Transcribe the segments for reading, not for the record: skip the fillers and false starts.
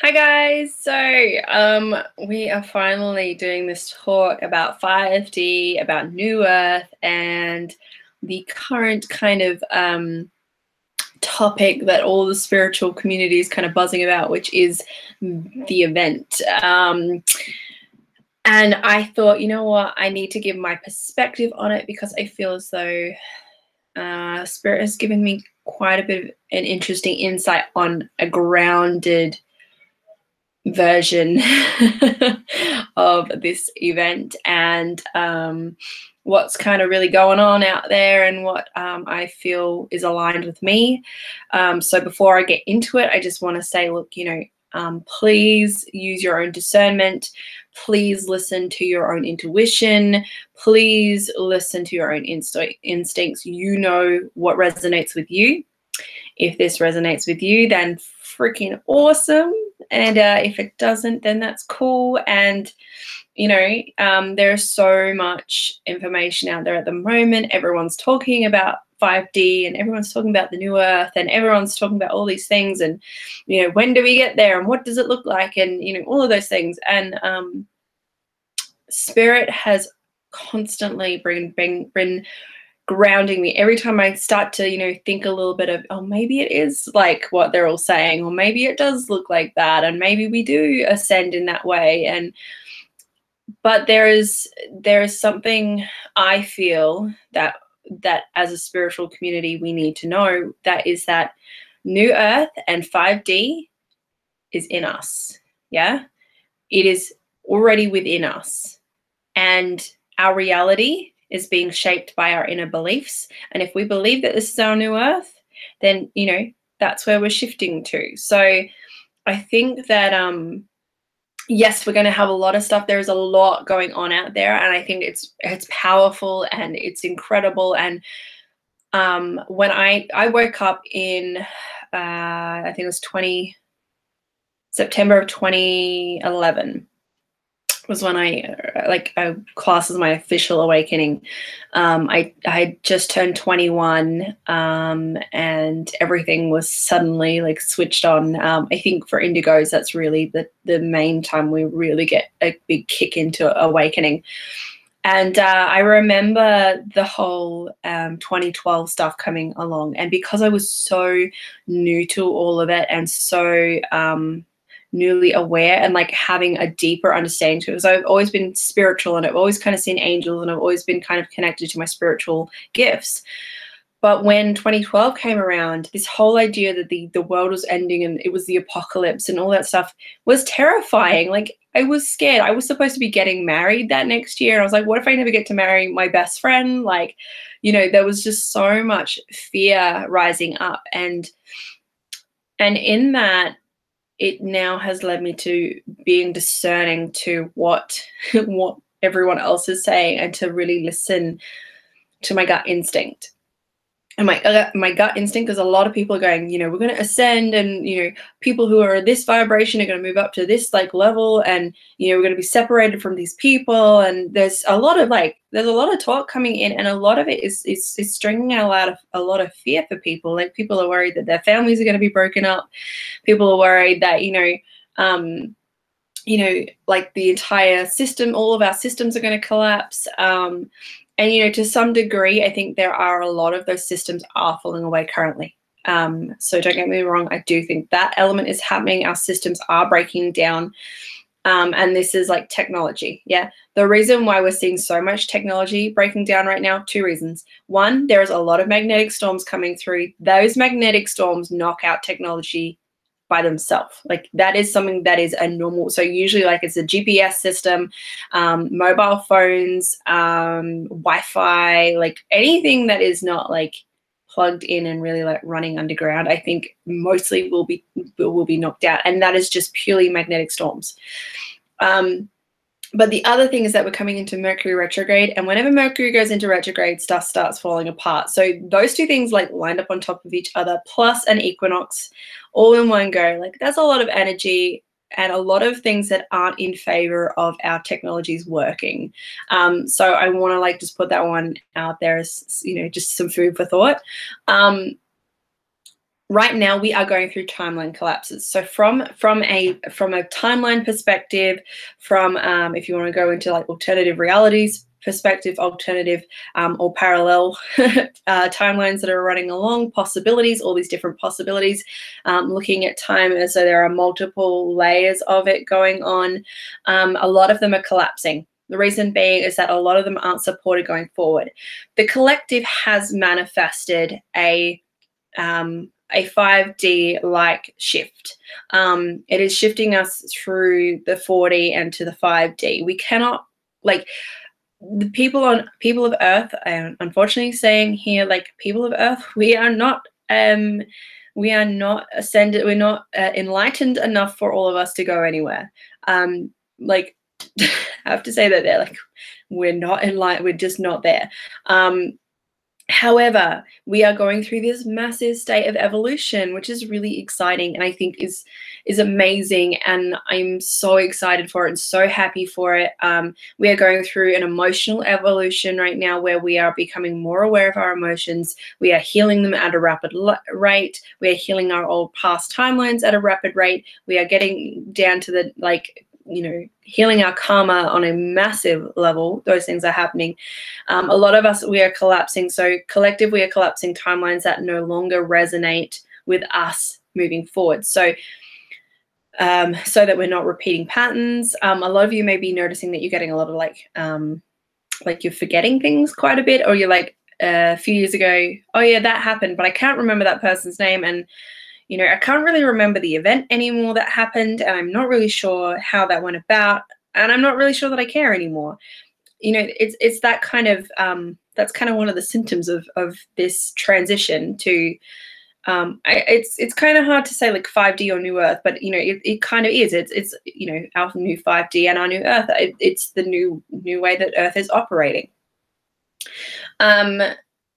Hi guys. We are finally doing this talk about 5D, about New Earth, and the current kind of topic that all the spiritual community is kind of buzzing about, which is the event. And I thought, you know what, I need to give my perspective on it because I feel as though Spirit has given me quite a bit of an interesting insight on a grounded version of this event and what's kind of really going on out there and what I feel is aligned with me. So before I get into it, I just want to say, look, please use your own discernment. Please listen to your own intuition. Please listen to your own instincts. You know what resonates with you. If this resonates with you, then freaking awesome. And if it doesn't, then that's cool. And, there's so much information out there at the moment. Everyone's talking about 5D and everyone's talking about the New Earth and everyone's talking about all these things. And, when do we get there and what does it look like? And, all of those things. And Spirit has constantly been grounding me every time I start to, think a little bit of, oh, maybe it is like what they're all saying, or maybe it does look like that, and maybe we do ascend in that way. But there is something I feel that as a spiritual community we need to know, that is that New Earth and 5D is in us. Yeah, it is already within us, and our reality is being shaped by our inner beliefs. And if we believe that this is our new earth, then, that's where we're shifting to. So I think that, yes, we're going to have a lot of stuff. There's a lot going on out there. And I think it's powerful and it's incredible. And when I woke up in, I think it was September of 2011, was when I class as my official awakening. I had just turned 21, and everything was suddenly like switched on. I think for indigos, that's really the main time we really get a big kick into awakening. And I remember the whole 2012 stuff coming along, and because I was so new to all of it and so newly aware and like having a deeper understanding to it, because I've always been spiritual and I've always kind of seen angels and I've always been kind of connected to my spiritual gifts. But when 2012 came around, this whole idea that the world was ending and it was the apocalypse and all that stuff was terrifying. Like, I was scared. I was supposed to be getting married that next year. And I was like, what if I never get to marry my best friend? Like, there was just so much fear rising up. And in that, it now has led me to being discerning to what everyone else is saying and to really listen to my gut instinct. And my gut instinct is a lot of people are going, we're going to ascend, and, people who are this vibration are going to move up to this like level, and, we're going to be separated from these people. And there's a lot of talk coming in, and a lot of it is stringing out a lot of fear for people. Like, people are worried that their families are going to be broken up. People are worried that, like the entire system, all of our systems are going to collapse. And, to some degree, I think there are a lot of those systems are falling away currently. So don't get me wrong. I do think that element is happening. Our systems are breaking down. And this is like technology. Yeah. The reason why we're seeing so much technology breaking down right now, two reasons. One, there is a lot of magnetic storms coming through. Those magnetic storms knock out technology by themselves. Like, that is something that is a normal. So usually, like, it's a GPS system, mobile phones, Wi-Fi, like anything that is not like plugged in and really like running underground, I think mostly will be knocked out. And that is just purely magnetic storms. But the other thing is that we're coming into Mercury retrograde, and whenever Mercury goes into retrograde, stuff starts falling apart. So those two things like lined up on top of each other, plus an equinox, all in one go. Like, that's a lot of energy and a lot of things that aren't in favor of our technologies working. So I want to like just put that one out there as, just some food for thought. right now we are going through timeline collapses. So from a timeline perspective, from if you want to go into like alternative realities perspective, alternative or parallel timelines that are running along, possibilities, all these different possibilities, looking at time as so there are multiple layers of it going on. A lot of them are collapsing. The reason being is that a lot of them aren't supported going forward. The collective has manifested a 5D-like shift. It is shifting us through the 4D and to the 5D. We cannot, like, the people of Earth, unfortunately saying here, like, people of Earth, we are not ascended, we're not enlightened enough for all of us to go anywhere. Like, I have to say that they're like, we're not enlightened, we're just not there. However, we are going through this massive state of evolution, which is really exciting and I think is amazing, and I'm so excited for it and so happy for it. We are going through an emotional evolution right now where we are becoming more aware of our emotions. We are healing them at a rapid rate. We are healing our old past timelines at a rapid rate. We are getting down to the, like, you know, healing our karma on a massive level. Those things are happening. A lot of us, we are collapsing. So collective, we are collapsing timelines that no longer resonate with us moving forward. So so that we're not repeating patterns. A lot of you may be noticing that you're getting a lot of like you're forgetting things quite a bit, or you're like, a few years ago, oh yeah, that happened, but I can't remember that person's name. And you know, I can't really remember the event anymore that happened, and I'm not really sure how that went about, and I'm not really sure that I care anymore. You know, it's that kind of that's kind of one of the symptoms of this transition to it's kind of hard to say like 5D or New Earth, but you know, it kind of is. It's you know, our new 5D and our new Earth. It's the new way that Earth is operating.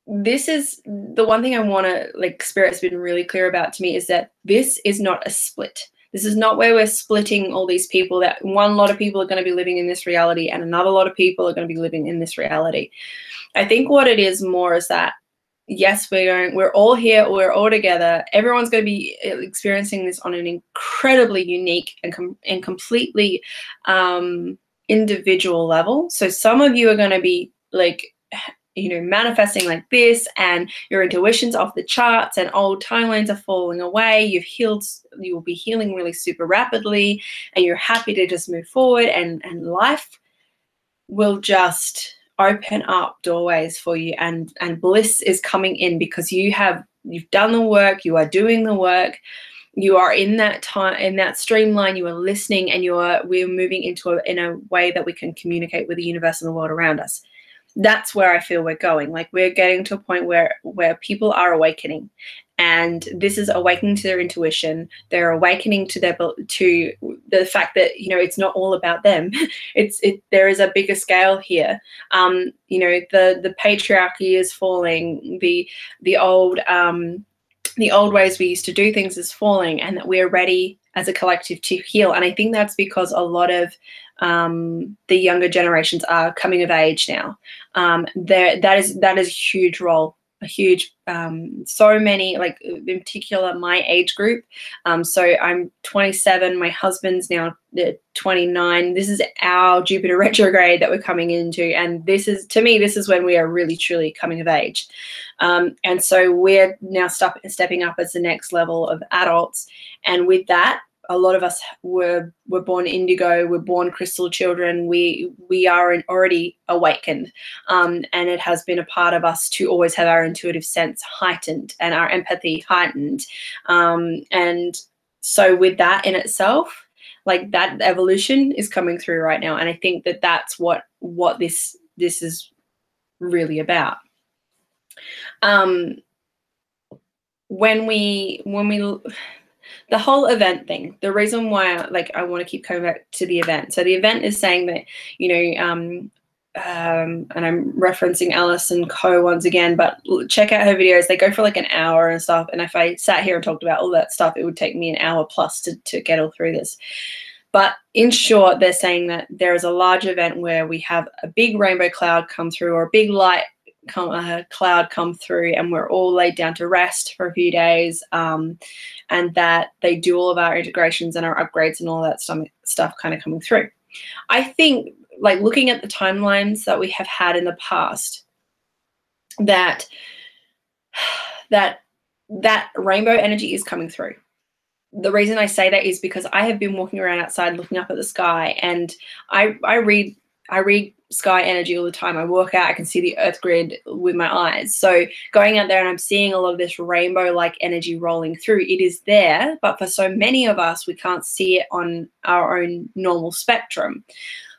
This is the one thing I want to, like, Spirit has been really clear about to me, is that this is not a split. This is not where we're splitting all these people, that one lot of people are going to be living in this reality and another lot of people are going to be living in this reality. I think what it is more is that, yes, we're all here, we're all together. Everyone's going to be experiencing this on an incredibly unique and completely individual level. So some of you are going to be like, you know, manifesting like this, and your intuition's off the charts and old timelines are falling away. You've healed, you will be healing really super rapidly, and you're happy to just move forward, and life will just open up doorways for you, and bliss is coming in because you've done the work, you are doing the work, you are in that time, in that streamline, you are listening, and we're moving in a way that we can communicate with the universe and the world around us. That's where I feel we're going. Like, we're getting to a point where people are awakening, and this is awakening to their intuition. They're awakening to the fact that, you know, it's not all about them. There is a bigger scale here. You know, the patriarchy is falling. The old ways we used to do things is falling, and that we're ready as a collective to heal. And I think that's because a lot of the younger generations are coming of age now. That is a huge role, a huge, so many, like, in particular my age group. So I'm 27, my husband's now 29. This is our Jupiter retrograde that we're coming into, and this is, to me, this is when we are really truly coming of age. And so we're now stepping up as the next level of adults, and with that, a lot of us were born indigo, we're born crystal children. We are already awakened, and it has been a part of us to always have our intuitive sense heightened and our empathy heightened. And so with that in itself, like, that evolution is coming through right now, and I think that that's what this is really about. When we the whole event thing, the reason why I want to keep coming back to the event. So the event is saying that, you know, and I'm referencing Alison Coe once again, but check out her videos. They go for like an hour and stuff. And if I sat here and talked about all that stuff, it would take me an hour plus to get all through this. But in short, they're saying that there is a large event where we have a big rainbow cloud come through, or a big light cloud come through, and we're all laid down to rest for a few days, and that they do all of our integrations and our upgrades and all that stuff kind of coming through. I think, like, looking at the timelines that we have had in the past, that rainbow energy is coming through. The reason I say that is because I have been walking around outside looking up at the sky, and I read sky energy all the time. I walk out, I can see the earth grid with my eyes. So going out there and I'm seeing all of this rainbow-like energy rolling through. It is there, but for so many of us, we can't see it on our own normal spectrum.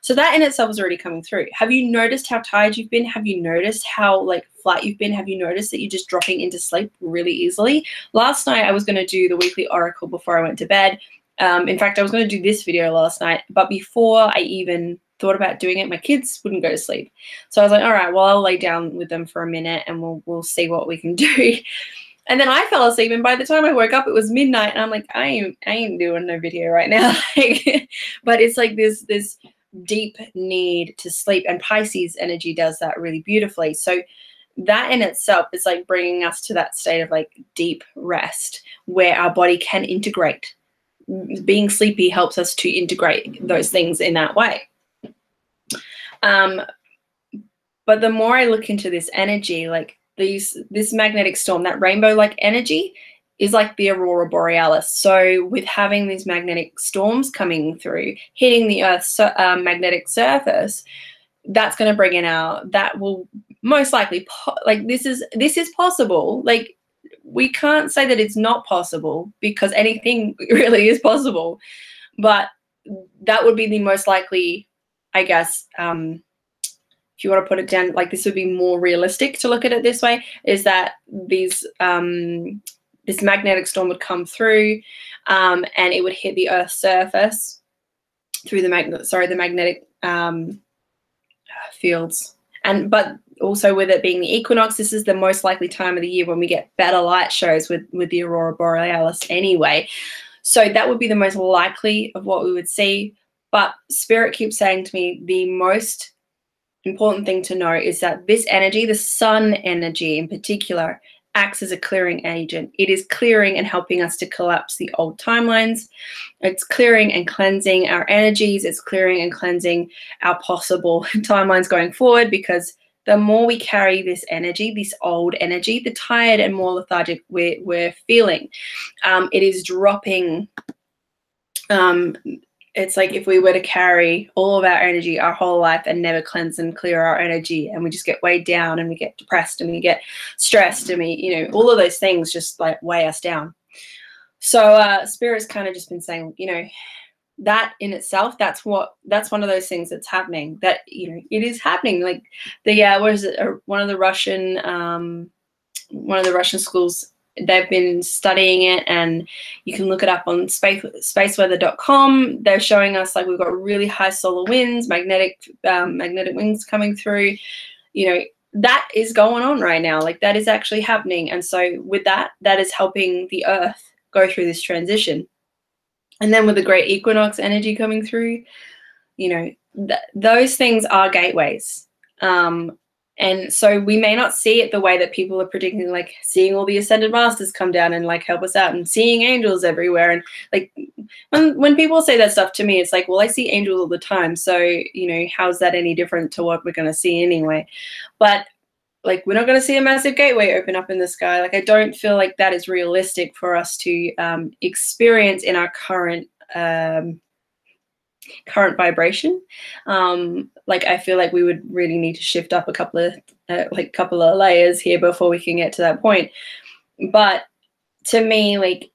So that in itself is already coming through. Have you noticed how tired you've been? Have you noticed how, like, flat you've been? Have you noticed that you're just dropping into sleep really easily? Last night I was going to do the weekly oracle before I went to bed. In fact, I was going to do this video last night, but before I even thought about doing it, my kids wouldn't go to sleep. So I was like, all right, well, I'll lay down with them for a minute and we'll see what we can do. And then I fell asleep, and by the time I woke up, it was midnight, and I'm like, I ain't doing no video right now. But it's like this deep need to sleep, and Pisces energy does that really beautifully. So that in itself is like bringing us to that state of like deep rest where our body can integrate. Being sleepy helps us to integrate those things in that way. But the more I look into this energy, like this magnetic storm, that rainbow-like energy is like the aurora borealis. So with having these magnetic storms coming through, hitting the Earth's magnetic surface, that's going to bring in that will most likely, like, this is possible. Like, we can't say that it's not possible, because anything really is possible. But that would be the most likely, I guess, if you want to put it down, like, this would be more realistic to look at it this way, is that this magnetic storm would come through, and it would hit the Earth's surface through the magnetic fields. But also with it being the equinox, this is the most likely time of the year when we get better light shows with the aurora borealis anyway. So that would be the most likely of what we would see. But Spirit keeps saying to me, the most important thing to know is that this energy, the sun energy in particular, acts as a clearing agent. It is clearing and helping us to collapse the old timelines. It's clearing and cleansing our energies. It's clearing and cleansing our possible timelines going forward, because the more we carry this energy, this old energy, the tired and more lethargic we're feeling. It is dropping. It's like if we were to carry all of our energy our whole life and never cleanse and clear our energy, and we just get weighed down and we get depressed and we get stressed and we, all of those things just like weigh us down. So Spirit's kind of just been saying, that in itself, that's one of those things that's happening, that, it is happening. Like one of the Russian schools, they've been studying it, and you can look it up on spaceweather.com. They're showing us, like, we've got really high solar winds, magnetic winds coming through. That is going on right now. Like, that is actually happening. And so with that is helping the Earth go through this transition. And then with the great equinox energy coming through, those things are gateways. And so we may not see it the way that people are predicting, like seeing all the ascended masters come down and like help us out, and seeing angels everywhere. And like when people say that stuff to me, it's like, well, I see angels all the time. So, how's that any different to what we're going to see anyway? But like, we're not going to see a massive gateway open up in the sky. Like, I don't feel like that is realistic for us to experience in our current vibration. Like, I feel like we would really need to shift up a couple of layers here before we can get to that point. But to me, like,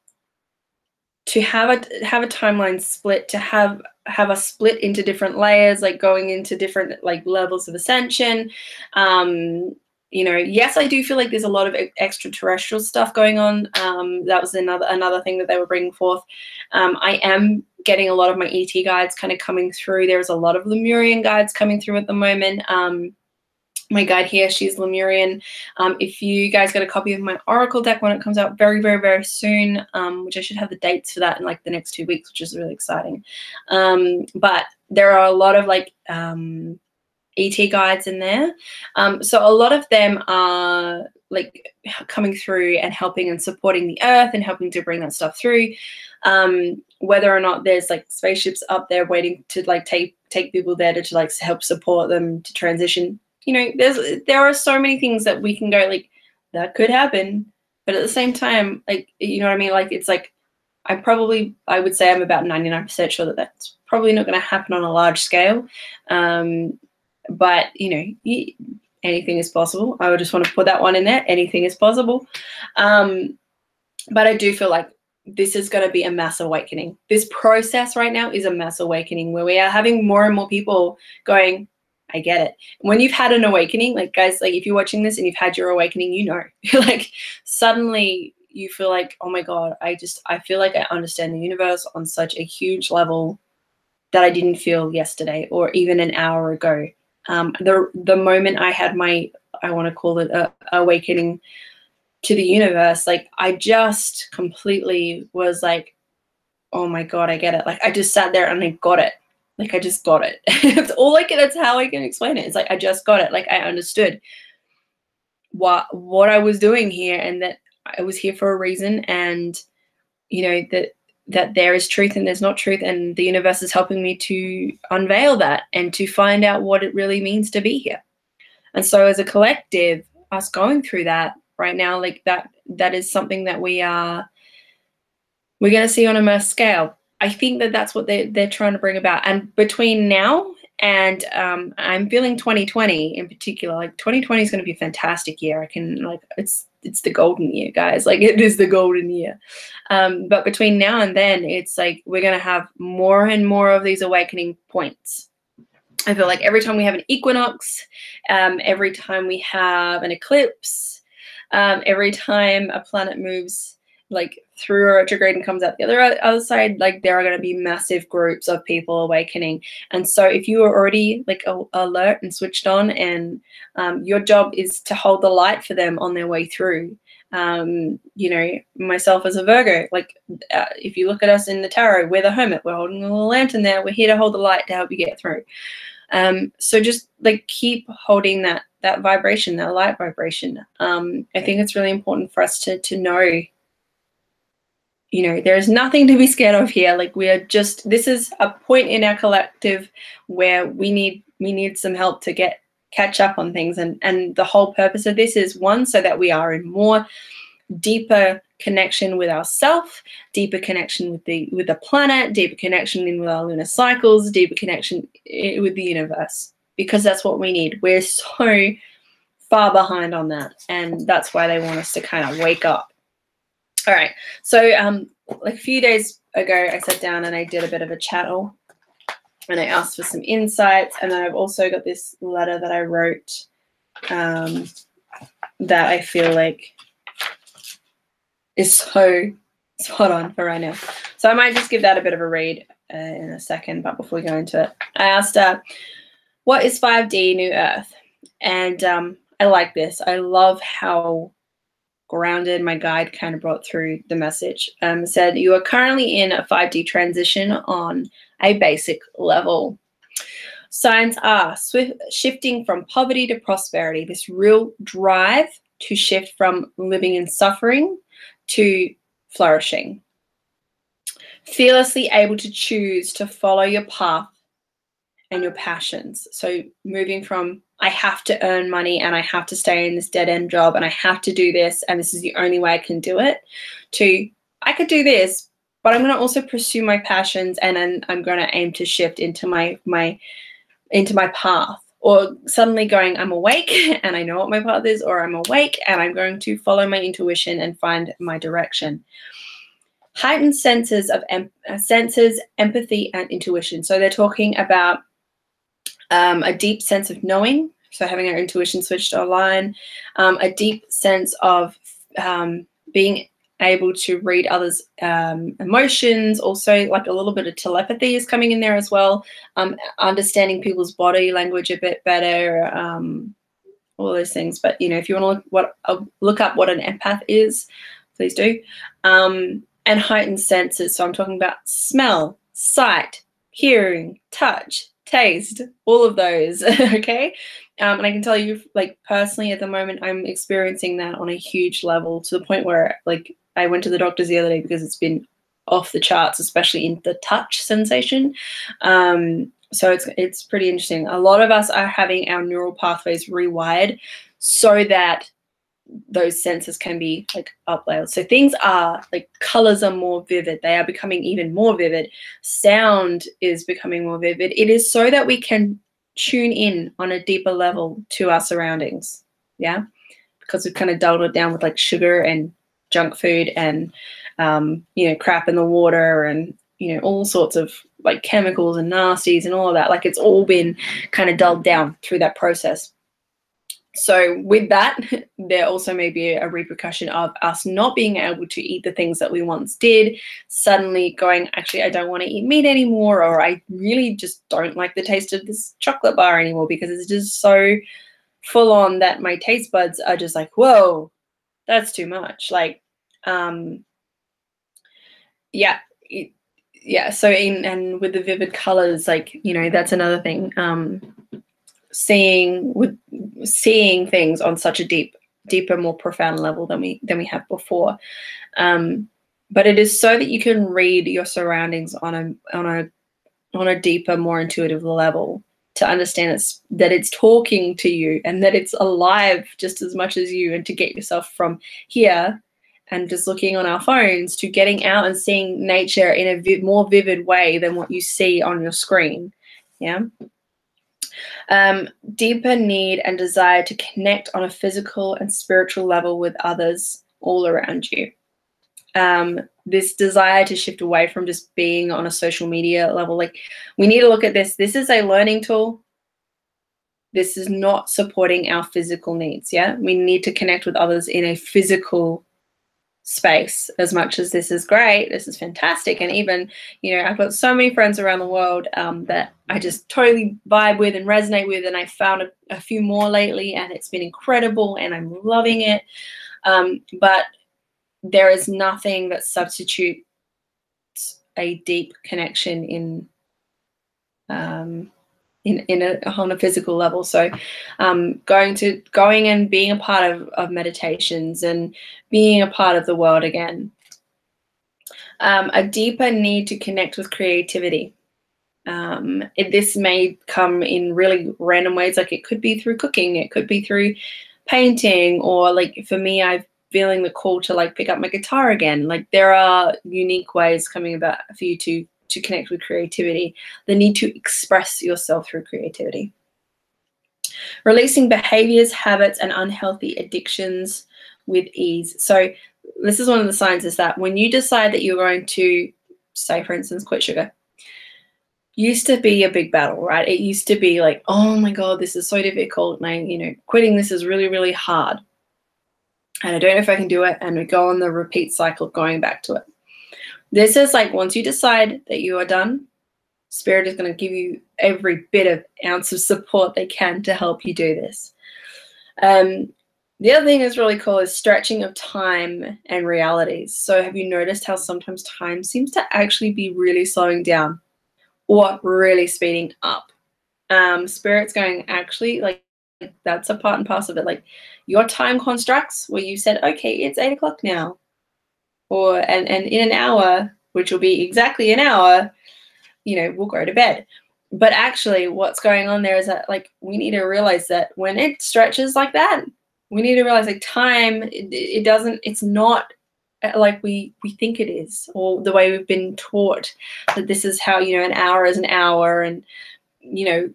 to have a timeline split, to have a split into different layers, like going into different like levels of ascension. Yes, I do feel like there's a lot of extraterrestrial stuff going on. That was another thing that they were bringing forth. I am getting a lot of my ET guides kind of coming through. There's a lot of Lemurian guides coming through at the moment. My guide here, she's Lemurian. If you guys get a copy of my Oracle deck when it comes out very, very, very soon, which I should have the dates for that in like the next 2 weeks, which is really exciting. But there are a lot of like ET guides in there. So a lot of them are like coming through and helping and supporting the earth and helping to bring that stuff through. Whether or not there's like spaceships up there waiting to like take people there to like help support them to transition. You know, there are so many things that we can go like that could happen, but at the same time, like, you know what I mean? Like, it's like I would say I'm about 99% sure that that's probably not going to happen on a large scale. But you know, anything is possible. I would just want to put that one in there. Anything is possible. But I do feel like this is going to be a mass awakening. This process right now is a mass awakening where we are having more and more people going, I get it. When you've had an awakening, like guys, like if you're watching this and you've had your awakening, you know, like suddenly you feel like, oh my God, I feel like I understand the universe on such a huge level that I didn't feel yesterday or even an hour ago. The moment I had my, I want to call it a awakening to the universe, like I just completely was like, oh my God, I get it. Like I just sat there and I got it. Like I just got it. It's all like, that's how I can explain it. It's like I just got it. Like I understood what I was doing here and that I was here for a reason, and you know that there is truth and there's not truth, and the universe is helping me to unveil that and to find out what it really means to be here. And so as a collective, us going through that right now, like that is something that we're going to see on a mass scale. I think that that's what they're trying to bring about. And between now and I'm feeling 2020 in particular, like 2020 is going to be a fantastic year. I can like, it's the golden year, guys. Like it is the golden year. But between now and then, it's like we're going to have more and more of these awakening points. I feel like every time we have an equinox, every time we have an eclipse, every time a planet moves like through a retrograde and comes out the other side, like there are going to be massive groups of people awakening. And so if you are already like alert and switched on, and your job is to hold the light for them on their way through. You know, myself as a Virgo, like if you look at us in the tarot, we're the hermit, we're holding a little lantern there, we're here to hold the light to help you get through. So just like keep holding that vibration, that light vibration. I think it's really important for us to know, you know, there is nothing to be scared of here. Like we are just, this is a point in our collective where we need some help to catch up on things. And the whole purpose of this is, one, so that we are in more deeper connection with ourselves, deeper connection with the planet, deeper connection with our lunar cycles, deeper connection with the universe, because that's what we need. We're so far behind on that, and that's why they want us to kind of wake up. All right, so like a few days ago, I sat down and I did a bit of a chattel, and I asked for some insights, and then I've also got this letter that I wrote that I feel like is so spot on for right now. So I might just give that a bit of a read in a second, but before we go into it, I asked, what is 5D New Earth? And I like this. I love how grounded my guide kind of brought through the message. Said, you are currently in a 5D transition on a basic level. Signs are shifting from poverty to prosperity, this real drive to shift from living in suffering to flourishing. Fearlessly able to choose to follow your path and your passions. So moving from I have to earn money and I have to stay in this dead-end job and I have to do this and this is the only way I can do it, to I could do this, but I'm going to also pursue my passions, and then I'm going to aim to shift into my path. Or suddenly going, I'm awake and I know what my path is, or I'm awake and I'm going to follow my intuition and find my direction. Heightened senses of empathy, and intuition. So they're talking about a deep sense of knowing, so having our intuition switched online, a deep sense of being able to read others' emotions, also like a little bit of telepathy is coming in there as well, understanding people's body language a bit better, all those things. But, you know, if you want to look up what an empath is, please do. And heightened senses, so I'm talking about smell, sight, hearing, touch, taste, all of those. Okay. And I can tell you, like, personally at the moment, I'm experiencing that on a huge level, to the point where, like, I went to the doctors the other day because it's been off the charts, especially in the touch sensation. So it's pretty interesting. A lot of us are having our neural pathways rewired so that those senses can be like uploaded. So things are like, colors are more vivid. They are becoming even more vivid. Sound is becoming more vivid. It is so that we can tune in on a deeper level to our surroundings. Yeah. Because we've kind of dulled it down with like sugar and junk food and, you know, crap in the water and, you know, all sorts of like chemicals and nasties and all of that. Like, it's all been kind of dulled down through that process. So with that, there also may be a repercussion of us not being able to eat the things that we once did, suddenly going, actually, I don't want to eat meat anymore, or I really just don't like the taste of this chocolate bar anymore because it's just so full on that my taste buds are just like, whoa, that's too much. Like, yeah. Yeah. So and with the vivid colors, like, you know, that's another thing. Seeing things on such a deeper, more profound level than we have before. But it is so that you can read your surroundings on a deeper, more intuitive level, to understand that it's talking to you and that it's alive just as much as you, and to get yourself from here and just looking on our phones to getting out and seeing nature in a more vivid way than what you see on your screen. Yeah. Deeper need and desire to connect on a physical and spiritual level with others all around you. This desire to shift away from just being on a social media level. Like, we need to look at this. This is a learning tool. This is not supporting our physical needs. Yeah. We need to connect with others in a physical space. As much as this is great, this is fantastic. And even, you know, I've got so many friends around the world that I just totally vibe with and resonate with. And I found a few more lately, and it's been incredible and I'm loving it. But there is nothing that substitutes a deep connection on a physical level. So going and being a part of meditations and being a part of the world again. A deeper need to connect with creativity. This may come in really random ways. Like, it could be through cooking, it could be through painting, or like for me, I'm feeling the call to like pick up my guitar again. Like, there are unique ways coming about for you to connect with creativity, the need to express yourself through creativity. Releasing behaviors, habits, and unhealthy addictions with ease. So this is one of the signs, is that when you decide that you're going to, say, for instance, quit sugar, used to be a big battle, right? It used to be like, oh my God, this is so difficult. And you know, quitting this is really, really hard. And I don't know if I can do it. And we go on the repeat cycle of going back to it. This is like, once you decide that you are done, Spirit is going to give you every bit of ounce of support they can to help you do this. The other thing that's really cool is stretching of time and realities. So have you noticed how sometimes time seems to actually be really slowing down or really speeding up? Spirit's going, actually, like, that's a part and parcel of it. Like, your time constructs where you said, okay, it's 8 o'clock now, or and in an hour, which will be exactly an hour, you know, we'll go to bed. But actually what's going on there is that, like, we need to realize that when it stretches like that, we need to realize, like, time, it's not like we think it is, or the way we've been taught that this is how, you know, an hour is an hour. And, you know,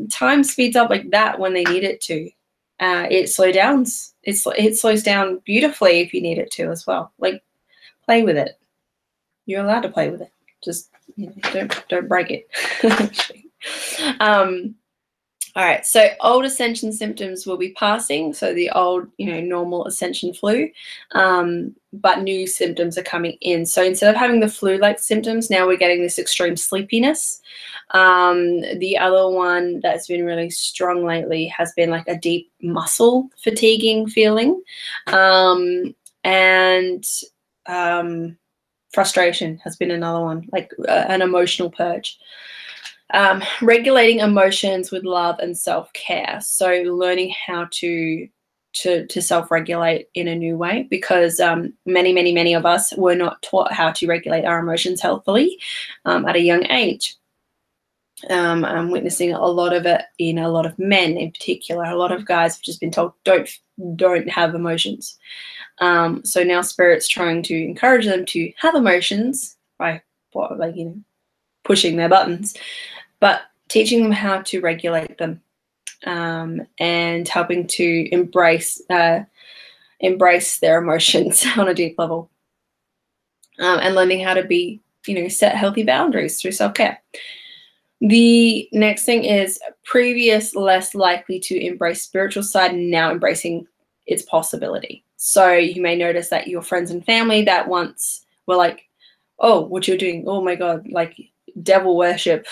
time speeds up like that when they need it to. It slows down beautifully if you need it to as well. Like, play with it. You're allowed to play with it. Just, you know, don't break it. All right, so old ascension symptoms will be passing. So the old, you know, normal ascension flu, but new symptoms are coming in. So instead of having the flu-like symptoms, now we're getting this extreme sleepiness. The other one that's been really strong lately has been like a deep muscle fatiguing feeling, and frustration has been another one, like an emotional purge. Regulating emotions with love and self-care. So learning how to self-regulate in a new way, because many of us were not taught how to regulate our emotions healthfully at a young age. I'm witnessing a lot of it in a lot of men in particular. A lot of guys have just been told don't have emotions. So now Spirit's trying to encourage them to have emotions by pushing their buttons, but teaching them how to regulate them, and helping to embrace their emotions on a deep level, and learning how to be, set healthy boundaries through self-care. The next thing is previous less likely to embrace spiritual side, now embracing its possibility. So you may notice that your friends and family that once were like, oh, what you're doing, oh my God, like devil worship,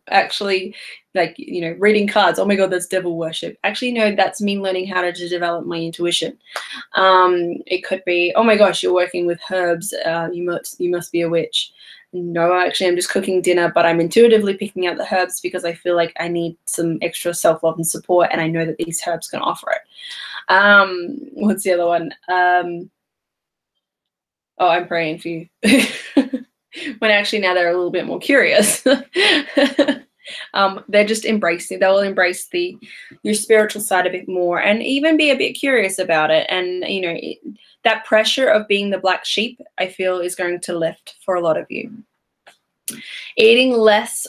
actually, like, reading cards, oh my God, that's devil worship. Actually, no, that's me learning how to develop my intuition. It could be, oh my gosh, you're working with herbs, you must be a witch. No, actually, I'm just cooking dinner, but I'm intuitively picking out the herbs because I feel like I need some extra self-love and support, and I know that these herbs can offer it. What's the other one? Oh, I'm praying for you. When actually now they're a little bit more curious. They're just embracing, they'll embrace your spiritual side a bit more, and even be a bit curious about it. And, that pressure of being the black sheep, I feel, is going to lift for a lot of you. Eating less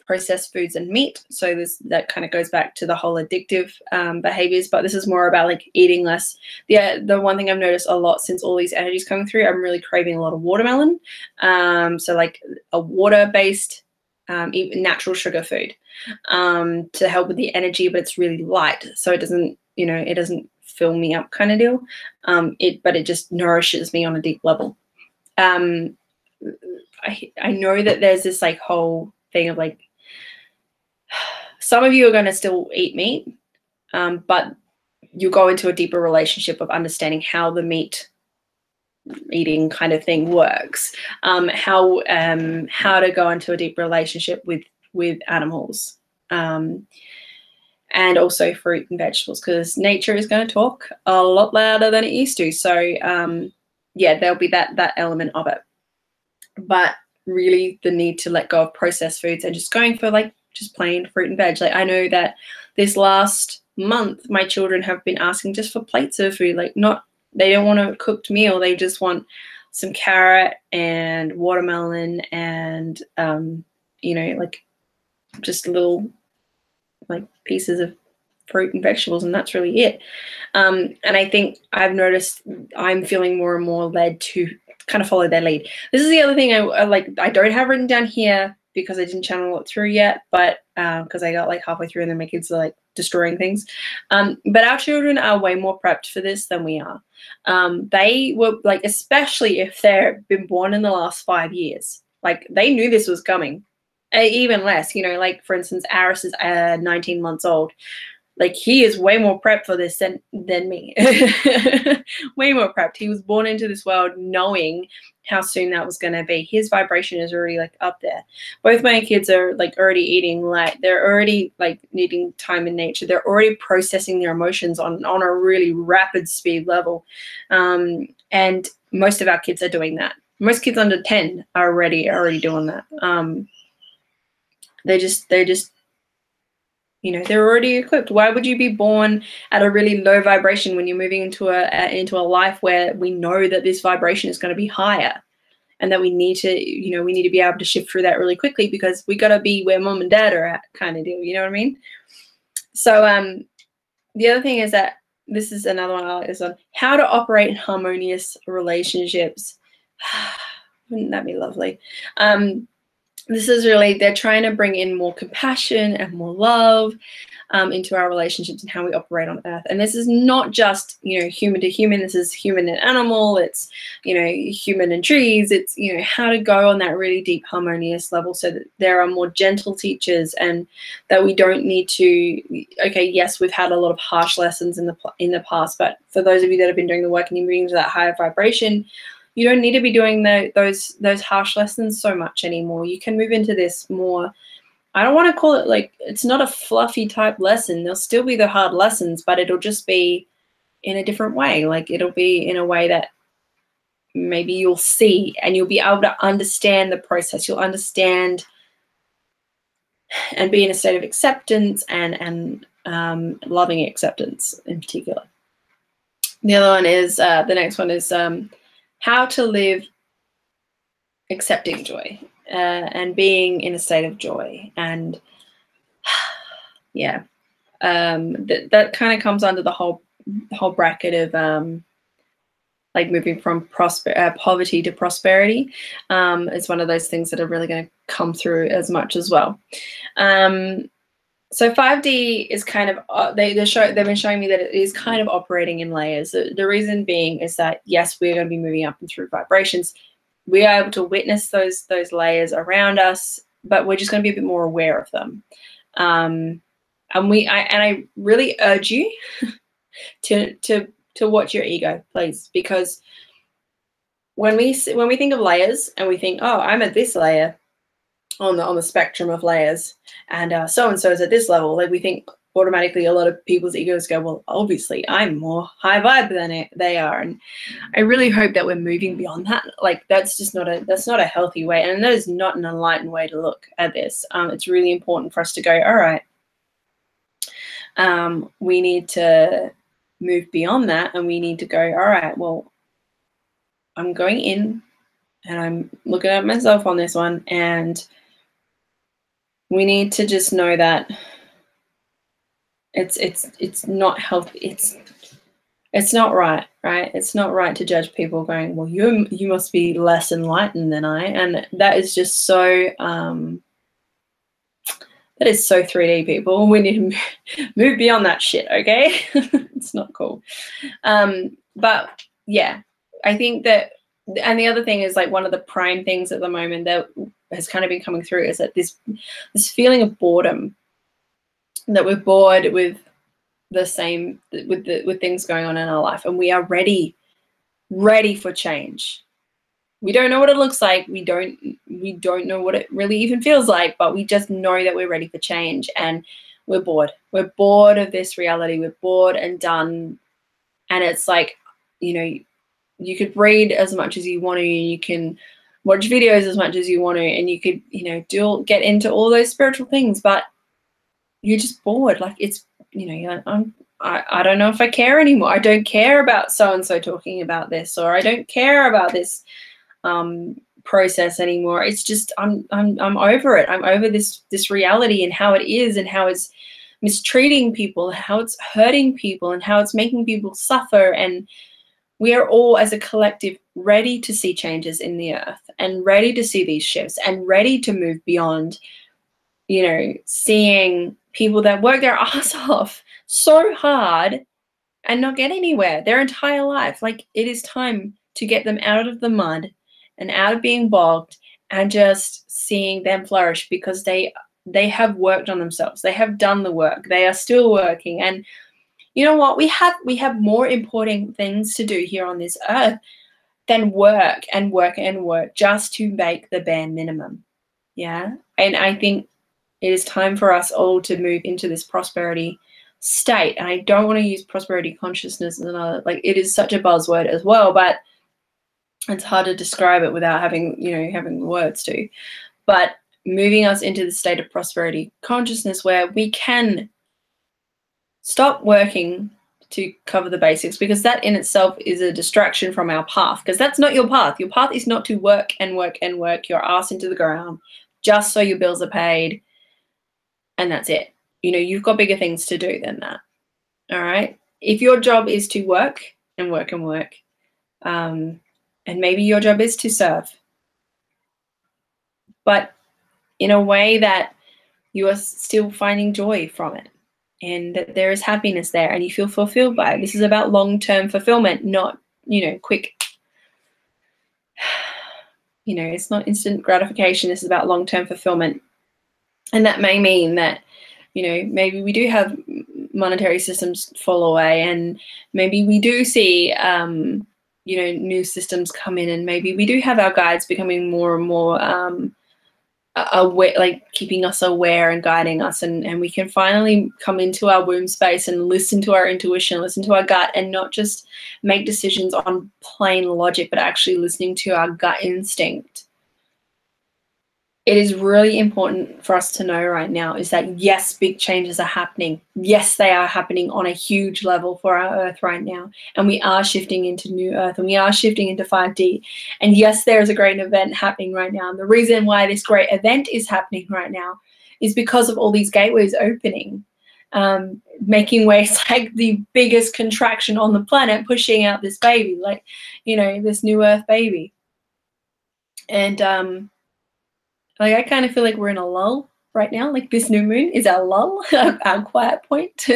processed foods and meat. So that kind of goes back to the whole addictive behaviors, but this is more about like eating less. The one thing I've noticed a lot since all these energies coming through, I'm really craving a lot of watermelon. So like a water-based, natural sugar food, to help with the energy, but it's really light, so it doesn't fill me up, kind of deal. But it just nourishes me on a deep level. I know that there's this like whole thing of like, some of you are going to still eat meat, but you go into a deeper relationship of understanding how the meat eating kind of thing works, how to go into a deep relationship with animals, and also fruit and vegetables, because nature is going to talk a lot louder than it used to. So yeah, there'll be that element of it. But really the need to let go of processed foods and just going for like just plain fruit and veg. Like I know that this last month my children have been asking just for plates of food, like they don't want a cooked meal, they just want some carrot and watermelon and like just little like pieces of fruit and vegetables, and that's really it. And I think I've noticed I'm feeling more and more led to kind of follow their lead. This is the other thing I don't have written down here because I didn't channel it through yet, but because I got like halfway through and then my kids are like destroying things. But our children are way more prepped for this than we are. They were like, especially if they've been born in the last 5 years, like they knew this was coming. Even less, like for instance, Aris is 19 months old. Like he is way more prepped for this than me. Way more prepped. He was born into this world knowing how soon that was going to be. His vibration is already like up there. Both my kids are like already eating light. They're already like needing time in nature. They're already processing their emotions on a really rapid speed level. And most of our kids are doing that. Most kids under 10 are already doing that. They're just they're already equipped. Why would you be born at a really low vibration when you're moving into a life where we know that this vibration is going to be higher, and that we need to be able to shift through that really quickly, because we got to be where mom and dad are at, kind of deal. You know what I mean? So the other thing is that this is another one is on how to operate in harmonious relationships. Wouldn't that be lovely? This is really, they're trying to bring in more compassion and more love into our relationships and how we operate on earth. And this is not just, human to human. This is human and animal. It's, human and trees. It's, how to go on that really deep harmonious level so that there are more gentle teachers, and that we don't need to, okay, yes, we've had a lot of harsh lessons in the past, but for those of you that have been doing the work and you're moving to that higher vibration, you don't need to be doing those harsh lessons so much anymore. You can move into this more I don't want to call it like, it's not a fluffy type lesson. There'll still be the hard lessons, but it'll just be in a different way. Like it'll be in a way that maybe you'll see and you'll be able to understand the process. You'll understand and be in a state of acceptance and loving acceptance in particular. The other one is, the next one is how to live accepting joy and being in a state of joy. And yeah, that kind of comes under the whole bracket of like moving from poverty to prosperity. It's one of those things that are really going to come through as much as well. So 5D is kind of, they've been showing me that it is kind of operating in layers. The reason being is that, yes, we're going to be moving up and through vibrations. We are able to witness those layers around us, but we're just going to be a bit more aware of them. And I really urge you to watch your ego, please, because when we think of layers and we think, oh, I'm at this layer on the spectrum of layers, and so and so is at this level, like we think automatically, a lot of people's egos go, well, obviously I'm more high vibe than they are. And I really hope that we're moving beyond that. Like that's not a healthy way, and that is not an enlightened way to look at this. It's really important for us to go, all right, we need to move beyond that, and we need to go, all right, well, I'm going in and I'm looking at myself on this one, and we need to just know that it's not healthy. It's not right? It's not right to judge people going, well, you must be less enlightened than I. And that is just so that is so 3D, people. We need to move beyond that shit, okay? It's not cool. But yeah, I think that, and the other thing is, like, one of the prime things at the moment that has kind of been coming through is that this feeling of boredom, that we're bored with the same, with things going on in our life, and we are ready for change. We don't know what it looks like. We don't know what it really even feels like, but we just know that we're ready for change, and we're bored. We're bored of this reality. We're bored and done. And it's like, you know, you could read as much as you want to, you can watch videos as much as you want to, and you could, you know, get into all those spiritual things, but you're just bored. Like, it's, you know, you're like, I don't know if I care anymore. I don't care about so-and-so talking about this, or I don't care about this process anymore. It's just, I'm over it. I'm over this reality and how it is, and how it's mistreating people, how it's hurting people, and how it's making people suffer. And we are all, as a collective, ready to see changes in the earth, and ready to see these shifts, and ready to move beyond, you know, seeing people that work their ass off so hard and not get anywhere their entire life. Like, it is time to get them out of the mud and out of being bogged, and just seeing them flourish, because they have worked on themselves. They have done the work. They are still working. And you know what? We have more important things to do here on this earth than work and work and work just to make the bare minimum. Yeah. And I think it is time for us all to move into this prosperity state. And I don't want to use prosperity consciousness as another, like, it is such a buzzword as well, but it's hard to describe it without having, you know, having words to. But moving us into the state of prosperity consciousness, where we can stop working to cover the basics, because that in itself is a distraction from our path, because that's not your path. Your path is not to work and work and work your ass into the ground just so your bills are paid and that's it. You know, you've got bigger things to do than that. All right. If your job is to work and work and work, and maybe your job is to serve, but in a way that you are still finding joy from it, and that there is happiness there, and you feel fulfilled by it. This is about long-term fulfillment, not, you know, quick, you know, it's not instant gratification. This is about long-term fulfillment. And that may mean that, you know, maybe we do have monetary systems fall away, and maybe we do see, you know, new systems come in, and maybe we do have our guides becoming more and more aware, like keeping us aware and guiding us, and we can finally come into our womb space and listen to our intuition, listen to our gut, and not just make decisions on plain logic, but actually listening to our gut instinct. It is really important for us to know right now is that, yes, big changes are happening. Yes, they are happening on a huge level for our Earth right now. And we are shifting into new Earth, and we are shifting into 5D. And yes, there is a great event happening right now. And the reason why this great event is happening right now is because of all these gateways opening, making waves like the biggest contraction on the planet, pushing out this baby, like, you know, this new Earth baby. And like, I kind of feel like we're in a lull right now. Like, this new moon is our lull, our quiet point.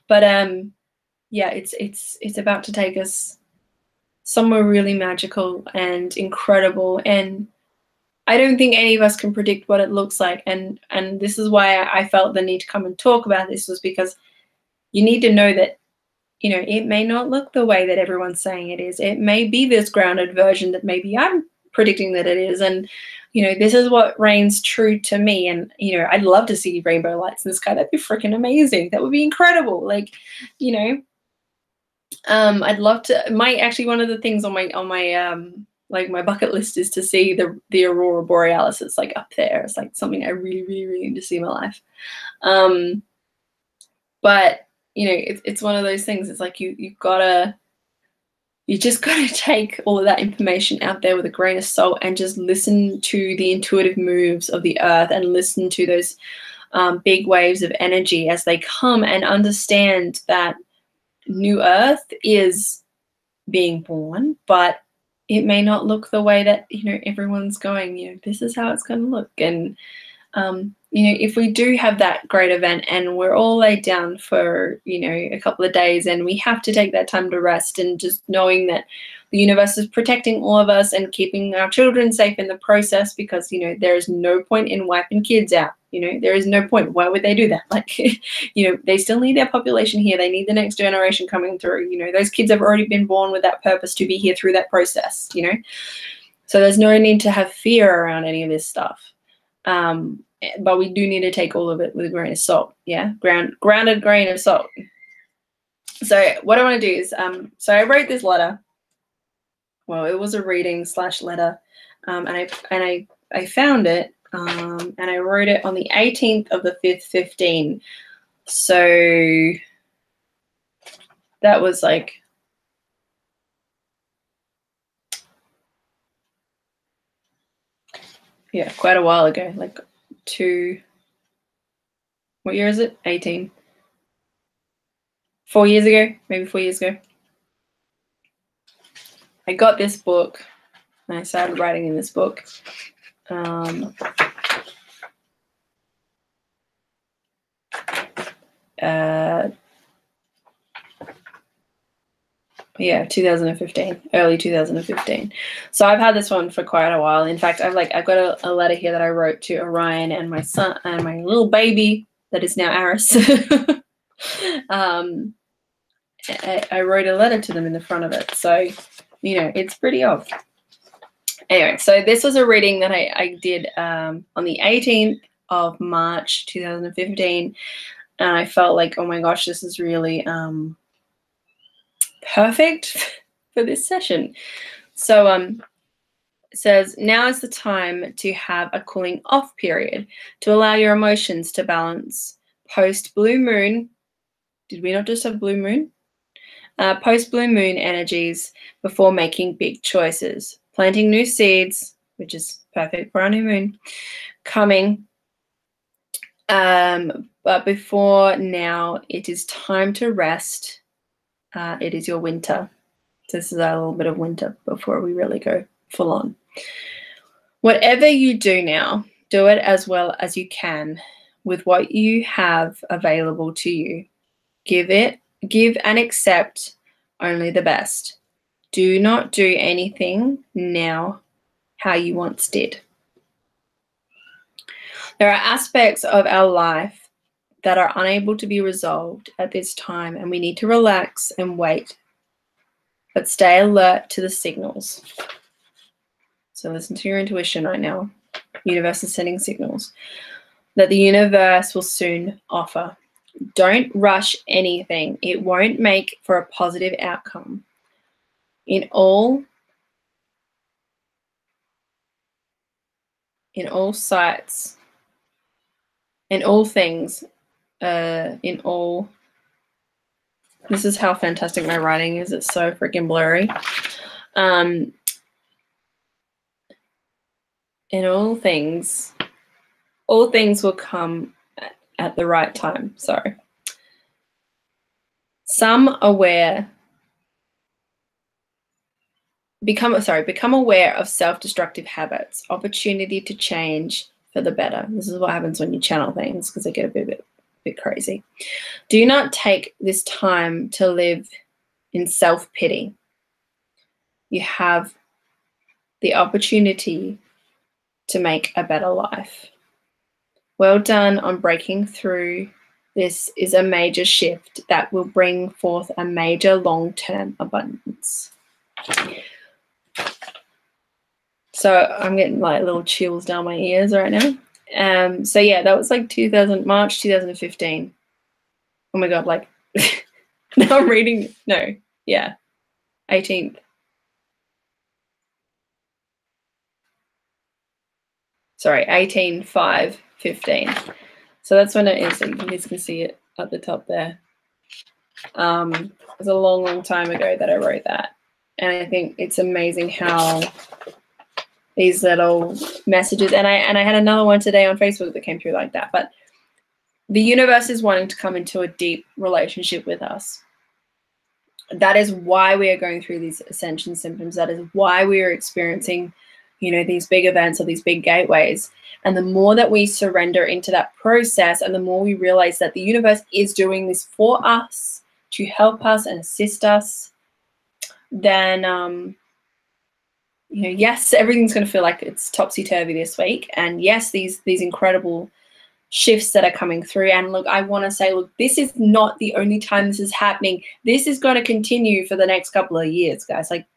But yeah, it's about to take us somewhere really magical and incredible. And I don't think any of us can predict what it looks like. And this is why I felt the need to come and talk about this, was because you need to know that, you know, it may not look the way that everyone's saying it is. It may be this grounded version that maybe I'm predicting that it is. And, you know, this is what reigns true to me. And, you know, I'd love to see rainbow lights in the sky. That'd be freaking amazing. That would be incredible. Like, you know, I'd love to. Actually, one of the things on my like my bucket list is to see the aurora borealis. It's like up there. It's like something I really, really, really need to see in my life. But you know, it's one of those things. It's like you just gotta take all of that information out there with a grain of salt and just listen to the intuitive moves of the earth and listen to those big waves of energy as they come, and understand that new earth is being born, but it may not look the way that, you know, everyone's going, you know, this is how it's going to look. And you know, if we do have that great event and we're all laid down for, you know, a couple of days, and we have to take that time to rest, and just knowing that the universe is protecting all of us and keeping our children safe in the process, because, you know, there is no point in wiping kids out. You know, there is no point. Why would they do that? Like, you know, they still need their population here. They need the next generation coming through. You know, those kids have already been born with that purpose to be here through that process, you know. So there's no need to have fear around any of this stuff. But we do need to take all of it with a grain of salt. Yeah, grounded grain of salt. So what I want to do is, so I wrote this letter. Well, it was a reading / letter, and I found it, and I wrote it on the 18th of the 5th, 15. So that was like, yeah, quite a while ago, like what year is it? 18. 4 years ago, maybe 4 years ago. I got this book and I started writing in this book. Yeah, 2015, early 2015. So I've had this one for quite a while. In fact, I've got a letter here that I wrote to Orion and my son and my little baby that is now Aris. I wrote a letter to them in the front of it. So, you know, it's pretty off. Anyway, so this was a reading that I did on the 18th of March 2015. And I felt like, oh my gosh, this is really perfect for this session. So it says, now is the time to have a cooling off period to allow your emotions to balance. Post blue moon, did we not just have blue moon? Post blue moon energies before making big choices. Planting new seeds, which is perfect for our new moon, coming. But before now, it is time to rest. It is your winter. This is a little bit of winter before we really go full on. Whatever you do now, do it as well as you can with what you have available to you. Give and accept only the best. Do not do anything now how you once did. There are aspects of our life that are unable to be resolved at this time, and we need to relax and wait, but stay alert to the signals. So listen to your intuition right now. Universe is sending signals that the universe will soon offer. Don't rush anything. It won't make for a positive outcome. In all sights, in all things, in all. This is how fantastic my writing is. It's so freaking blurry. In all things will come at the right time. Sorry. Become aware of self-destructive habits, opportunity to change for the better. This is what happens when you channel things, because they get a bit crazy. Do not take this time to live in self-pity. You have the opportunity to make a better life. Well done on breaking through. This is a major shift that will bring forth a major long-term abundance. So I'm getting like little chills down my ears right now. So yeah, that was like March 2015. Oh my God, like now I'm reading, no, yeah, 18th. Sorry, 18/5/15. So that's when it is. So you guys can see it at the top there. It was a long, long time ago that I wrote that. And I think it's amazing how these little messages, and I had another one today on Facebook that came through like that. But the universe is wanting to come into a deep relationship with us. That is why we are going through these ascension symptoms. That is why we are experiencing, these big events or these big gateways. And the more that we surrender into that process, and the more we realize that the universe is doing this for us to help us and assist us, then, yes, everything's going to feel like it's topsy-turvy this week. And yes, these incredible shifts that are coming through. And look, I want to say, look, this is not the only time this is happening. This is going to continue for the next couple of years, guys. Like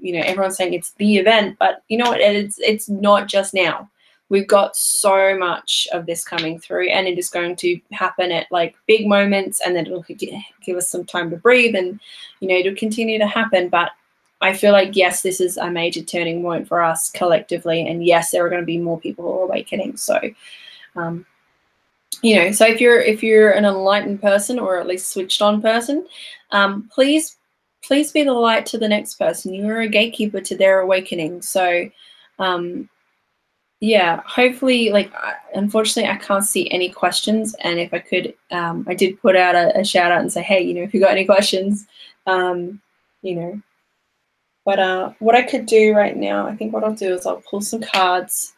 everyone's saying it's the event, but you know what? It's not just now. We've got so much of this coming through, and it is going to happen at like big moments, and then it'll give us some time to breathe, and it'll continue to happen. But I feel like, yes, this is a major turning point for us collectively, and yes, there are going to be more people who are awakening. So, so if you're an enlightened person, or at least switched on person, please be the light to the next person. You are a gatekeeper to their awakening. So, yeah, hopefully, unfortunately, I can't see any questions. And if I could, I did put out a shout out and say, hey, if you got any questions, But what I could do right now, I think what I'll do is I'll pull some cards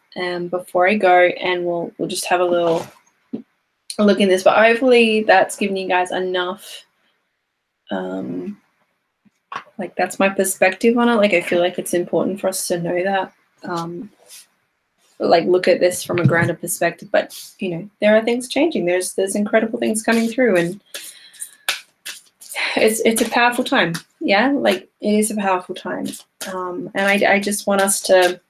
before I go, and we'll just have a little look in this. But hopefully that's given you guys enough. That's my perspective on it. I feel like it's important for us to know that. Look at this from a grounded perspective. But there are things changing. There's incredible things coming through, and it's a powerful time. Yeah, it is a powerful time. And I just want us to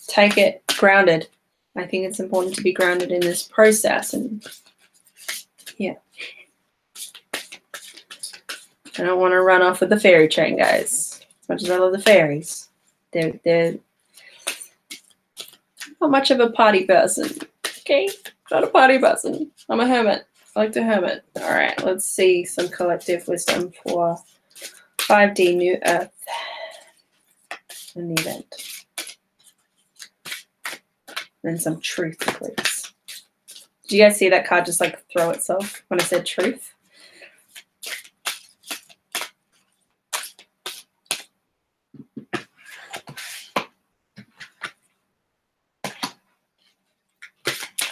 take it grounded. I think it's important to be grounded in this process. And yeah, I don't want to run off with the fairy train, guys. As much as I love the fairies, they're not much of a party person. Okay, not a party person. I'm a hermit. I like to hermit. All right, let's see some collective wisdom for 5D New Earth in the event. And some truth, please. Did you guys see that card just throw itself when I said truth?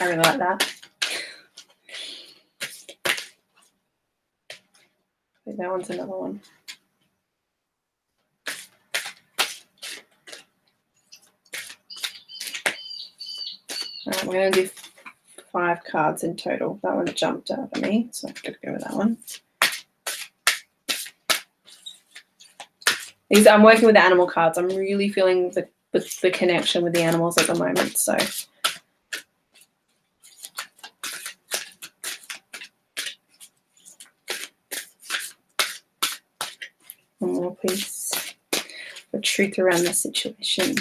I really like that. I think that one's another one. All right, we're going to do 5 cards in total. That one jumped out at me, so I'm going to go with that one. I'm working with the animal cards. I'm really feeling with the connection with the animals at the moment. So one more piece of truth around the situation.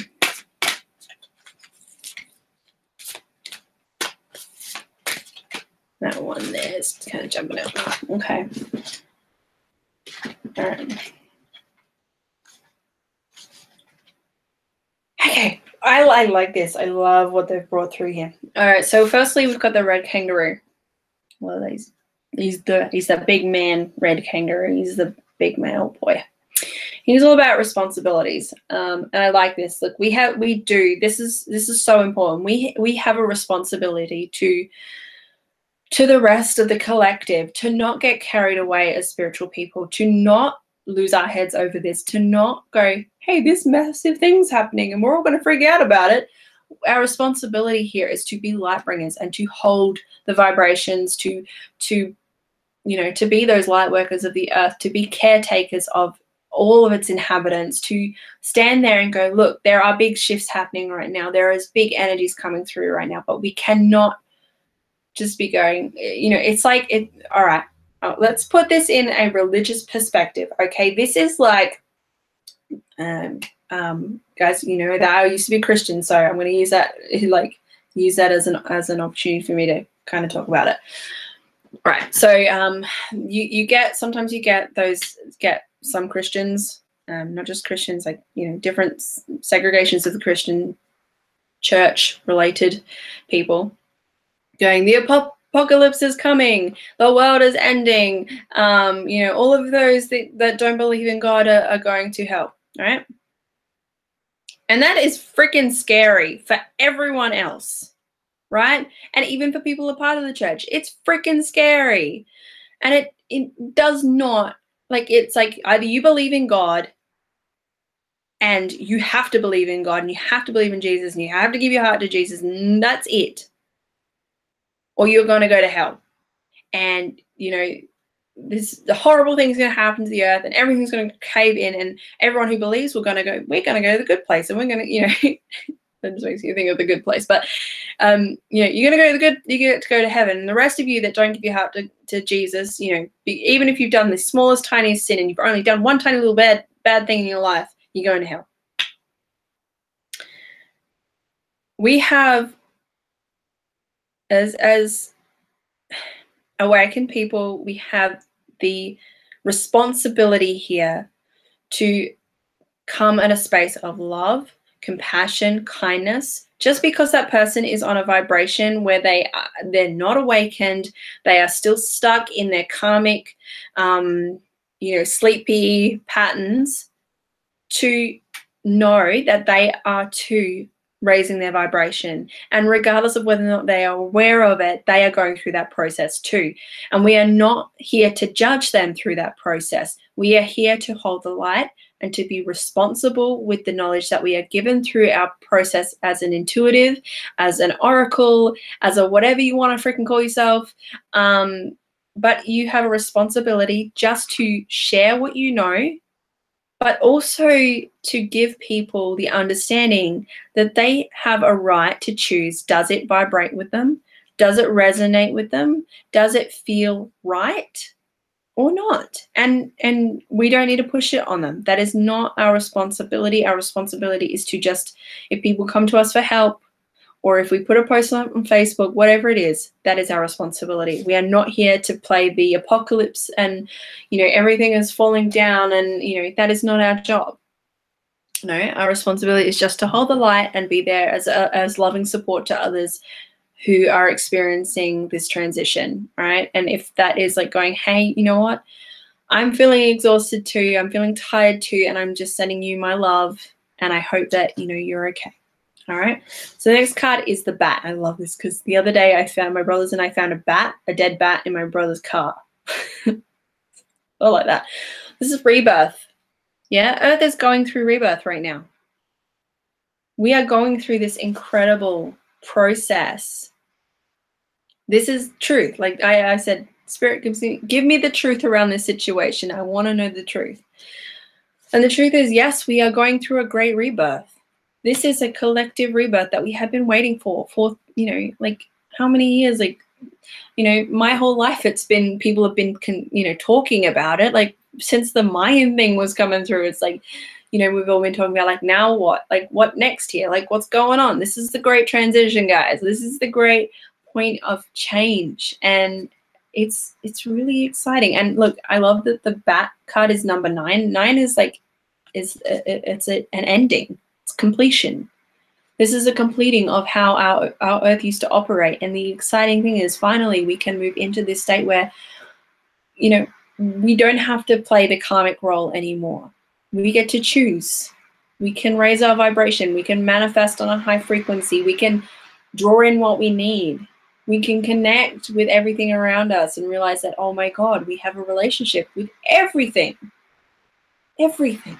That one there is kind of jumping out. Okay. All right. Okay. I like this. I love what they've brought through here. All right. So firstly, we've got the red kangaroo. Well, he's the big man red kangaroo. He's the big male boy. He's all about responsibilities. And I like this. Look, this is so important. We have a responsibility to the rest of the collective, to not get carried away as spiritual people, to not lose our heads over this, to not go, hey, this massive thing's happening and we're all going to freak out about it. Our responsibility here is to be light bringers and to hold the vibrations, to be those light workers of the earth, to be caretakers of all of its inhabitants, to stand there and go, look, there are big shifts happening right now. There is big energies coming through right now, but we cannot just be going, it's like, all right, let's put this in a religious perspective. Okay, this is like, guys, that I used to be Christian, so I'm going to use that as an opportunity for me to kind of talk about it. All right, so you get some Christians, not just Christians, like different segregations of the Christian church related people going, the apocalypse is coming, the world is ending, all of those that don't believe in God are going to hell, right? And that is freaking scary for everyone else, right? And even for people who are part of the church, it's freaking scary. And it does not, it's like either you believe in God and you have to believe in God and you have to believe in Jesus and you have to give your heart to Jesus and that's it. Or you're going to go to hell. And, the horrible thing's going to happen to the earth and everything's going to cave in and everyone who believes we're going to go to the good place and we're going to, that just makes you think of the good place. But, you're going to go to you get to go to heaven. And the rest of you that don't give your heart to Jesus, even if you've done the smallest, tiniest sin and you've only done one tiny little bad thing in your life, you're going to hell. We have, as awakened people, we have the responsibility here to come at a space of love, compassion, kindness. Just because that person is on a vibration where they're not awakened, they are still stuck in their karmic, sleepy patterns, to know that they are too raising their vibration, and regardless of whether or not they are aware of it, they are going through that process too. And we are not here to judge them through that process. We are here to hold the light and to be responsible with the knowledge that we are given through our process as an intuitive, as an oracle, as a whatever you want to freaking call yourself. But you have a responsibility just to share what you know, but also to give people the understanding that they have a right to choose. Does it vibrate with them? Does it resonate with them? Does it feel right or not? And we don't need to push it on them. That is not our responsibility. Our responsibility is to just, if people come to us for help, or if we put a post on Facebook, whatever it is, that is our responsibility. We are not here to play the apocalypse and, everything is falling down and, that is not our job. No, our responsibility is just to hold the light and be there as loving support to others who are experiencing this transition, right? And if that is like going, hey, you know what? I'm feeling exhausted too. I'm feeling tired too. And I'm just sending you my love. And I hope that, you're okay. All right. So the next card is the bat. I love this because the other day my brothers and I found a dead bat in my brother's car. I like that. This is rebirth. Yeah. Earth is going through rebirth right now. We are going through this incredible process. This is truth. Like I said, Spirit give me the truth around this situation. I want to know the truth. And the truth is, yes, we are going through a great rebirth. This is a collective rebirth that we have been waiting for, you know, like how many years? Like, you know, my whole life it's been, people have been, you know, talking about it. Like since the Mayan thing was coming through, it's like, you know, we've all been talking about like, now what? Like what next here? Like what's going on? This is the great transition, guys. This is the great point of change. And it's really exciting. And look, I love that the bat card is number 9. 9 is like, it's an ending. It's completion. This is a completing of how our earth used to operate. And the exciting thing is finally we can move into this state where, you know, we don't have to play the karmic role anymore. We get to choose. We can raise our vibration. We can manifest on a high frequency. We can draw in what we need. We can connect with everything around us and realize that, oh my God, we have a relationship with everything. Everything.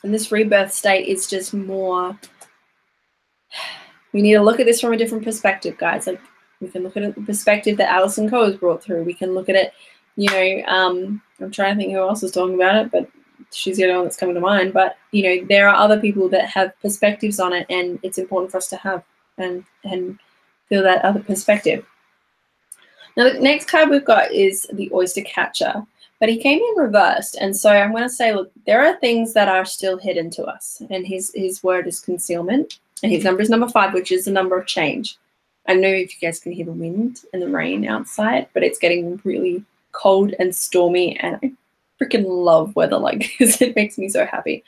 And this rebirth state is just more, we need to look at this from a different perspective, guys. Like we can look at it the perspective that Alison Coe has brought through. We can look at it, you know, I'm trying to think who else is talking about it, but she's the only one that's coming to mind. But, you know, there are other people that have perspectives on it, and it's important for us to have and feel that other perspective. Now, the next card we've got is the Oyster Catcher, but he came in reversed. And so I'm going to say, look, there are things that are still hidden to us, and his word is concealment, and his number is number 5, which is the number of change. I don't know if you guys can hear the wind and the rain outside, but it's getting really cold and stormy, and I freaking love weather like this. It makes me so happy.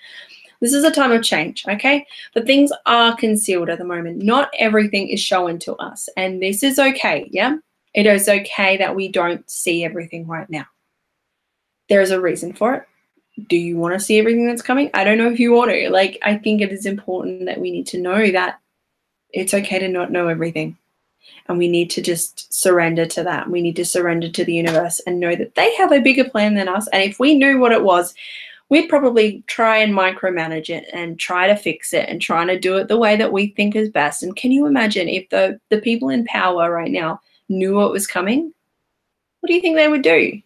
This is a time of change, okay? But things are concealed at the moment. Not everything is shown to us, and this is okay, yeah? It is okay that we don't see everything right now. There's a reason for it. Do you want to see everything that's coming? I don't know if you want to. Like, I think it is important that we need to know that it's okay to not know everything. And we need to just surrender to that. We need to surrender to the universe and know that they have a bigger plan than us. And if we knew what it was, we'd probably try and micromanage it and try to fix it and try to do it the way that we think is best. And can you imagine if the people in power right now knew what was coming? What do you think they would do?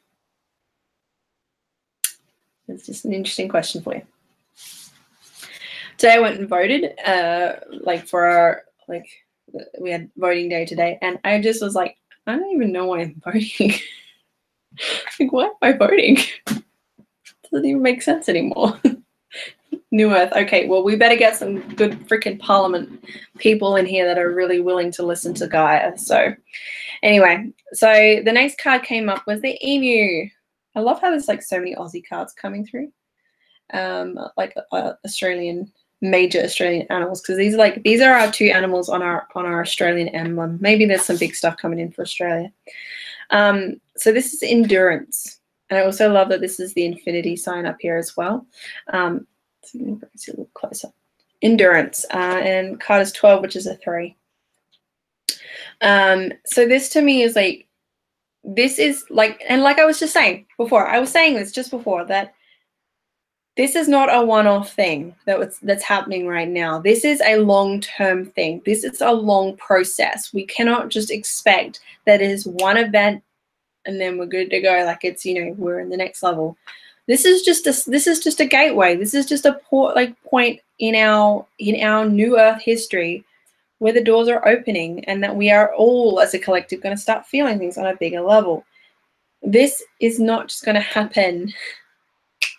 It's just an interesting question for you. Today I went and voted, for our, we had voting day today, and I just was like, I don't even know why I'm voting. Like, why am I voting? Doesn't even make sense anymore. New Earth. Okay, well, we better get some good freaking Parliament people in here that are really willing to listen to Gaia. So anyway, so the next card came up was the Emu. I love how there's like so many Aussie cards coming through, major Australian animals, because these are our 2 animals on our Australian emblem. Maybe there's some big stuff coming in for Australia. So this is endurance, and I also love that this is the infinity sign up here as well. So I'm going to bring it a little closer. Endurance, and card is 12, which is a 3. So this to me is like, this is like, and like I was just saying before, I was saying this just before, that this is not a one-off thing that's happening right now. This is a long-term thing. This is a long process. We cannot just expect that it is one event and then we're good to go. Like it's, you know, we're in the next level. This is just a gateway. This is just a point in our New Earth history where the doors are opening, and that we are all as a collective going to start feeling things on a bigger level. This is not just going to happen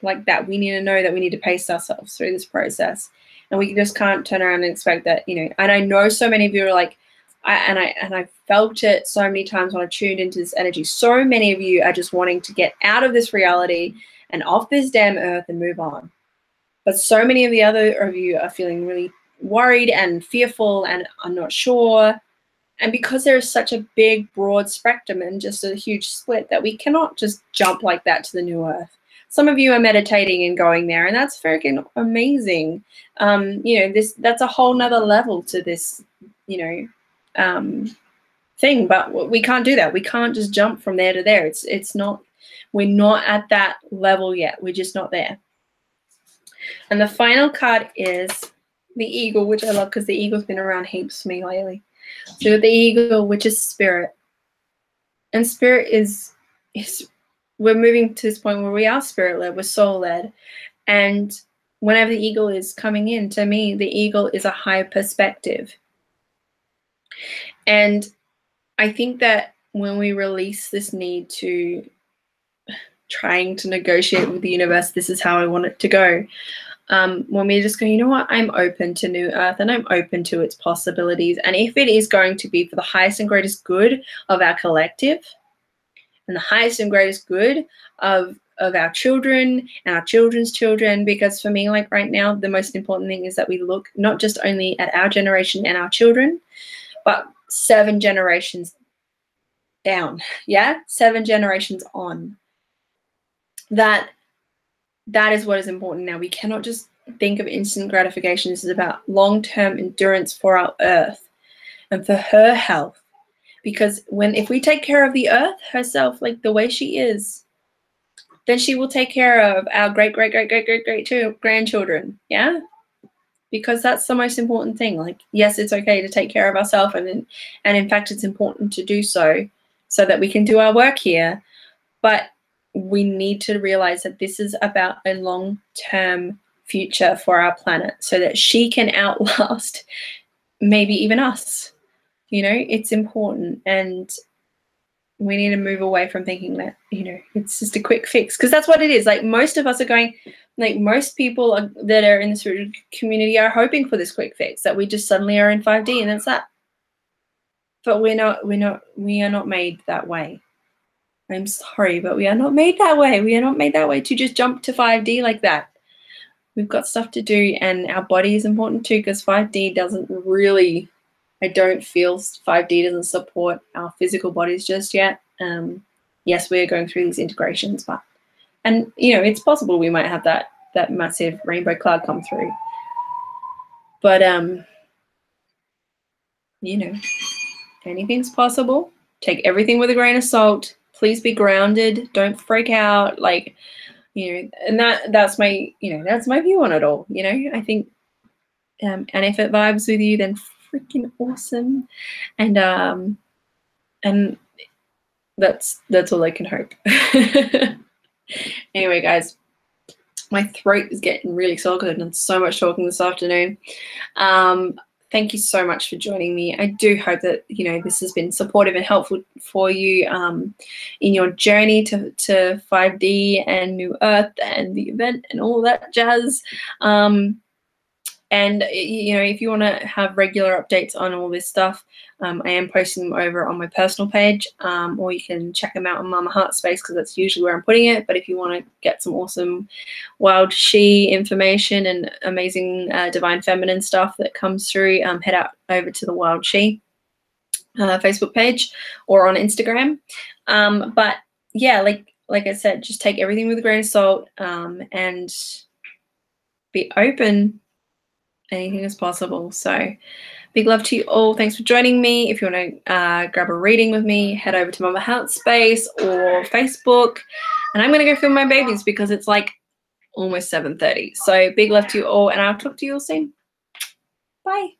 like that. We need to know that we need to pace ourselves through this process, and we just can't turn around and expect that, you know. And I know so many of you are like, I felt it so many times when I tuned into this energy. So many of you are just wanting to get out of this reality and off this damn earth and move on. But so many of the other of you are feeling really worried and fearful and I'm not sure. And because there is such a big, broad spectrum and just a huge split, that we cannot just jump like that to the New Earth. Some of you are meditating and going there, and that's freaking amazing. You know, that's a whole nother level to this, you know, thing. But we can't do that. We can't just jump from there to there. It's not. We're not at that level yet. We're just not there. And the final card is the Eagle, which I love because the Eagle's been around heaps for me lately. So the Eagle, which is spirit, and spirit is we're moving to this point where we are spirit led, we're soul led, and whenever the eagle is coming in, to me, the eagle is a higher perspective. And I think that when we release this need to trying to negotiate with the universe, this is how I want it to go. When we just go, you know what, I'm open to New Earth and I'm open to its possibilities. And if it is going to be for the highest and greatest good of our collective and the highest and greatest good of our children and our children's children, because for me, like right now, the most important thing is that we look not just only at our generation and our children, but 7 generations down, 7 generations on. That is what is important now. We cannot just think of instant gratification. This is about long-term endurance for our earth and for her health. Because if we take care of the earth herself, like the way she is, then she will take care of our great grandchildren. Yeah. Because that's the most important thing. Like, yes, it's okay to take care of ourselves. And in fact, it's important to do so that we can do our work here. But we need to realize that this is about a long-term future for our planet so that she can outlast maybe even us. You know, it's important. And we need to move away from thinking that, you know, it's just a quick fix. Because that's what it is. Like, most of us are going, like, most people that are in the spiritual community are hoping for this quick fix, that we just suddenly are in 5D and that's that. But we are not made that way. I'm sorry, but we are not made that way. We are not made that way to just jump to 5D like that. We've got stuff to do, and our body is important too, because 5D doesn't really, I don't feel 5D doesn't support our physical bodies just yet. Yes, we're going through these integrations, but, and you know, it's possible we might have that massive rainbow cloud come through. But, you know, anything's possible. Take everything with a grain of salt. Please be grounded. Don't freak out. Like, you know, and that's my, you know, that's my view on it all. You know, I think, and if it vibes with you, then freaking awesome. And that's all I can hope. Anyway, guys, my throat is getting really sore because I've done so much talking this afternoon. Thank you so much for joining me. I do hope that, you know, this has been supportive and helpful for you in your journey to 5D and New Earth and the event and all that jazz. And, you know, if you want to have regular updates on all this stuff, I am posting them over on my personal page, or you can check them out on Mama Heart Space, because that's usually where I'm putting it. But if you want to get some awesome Wild She information and amazing Divine Feminine stuff that comes through, head out over to the Wild She Facebook page or on Instagram. But yeah, like I said, just take everything with a grain of salt, and be open. Anything is possible. So big love to you all. Thanks for joining me. If you want to grab a reading with me, head over to Mama Heart Space or Facebook. And I'm going to go film my babies because it's like almost 7:30. So big love to you all, and I'll talk to you all soon. Bye.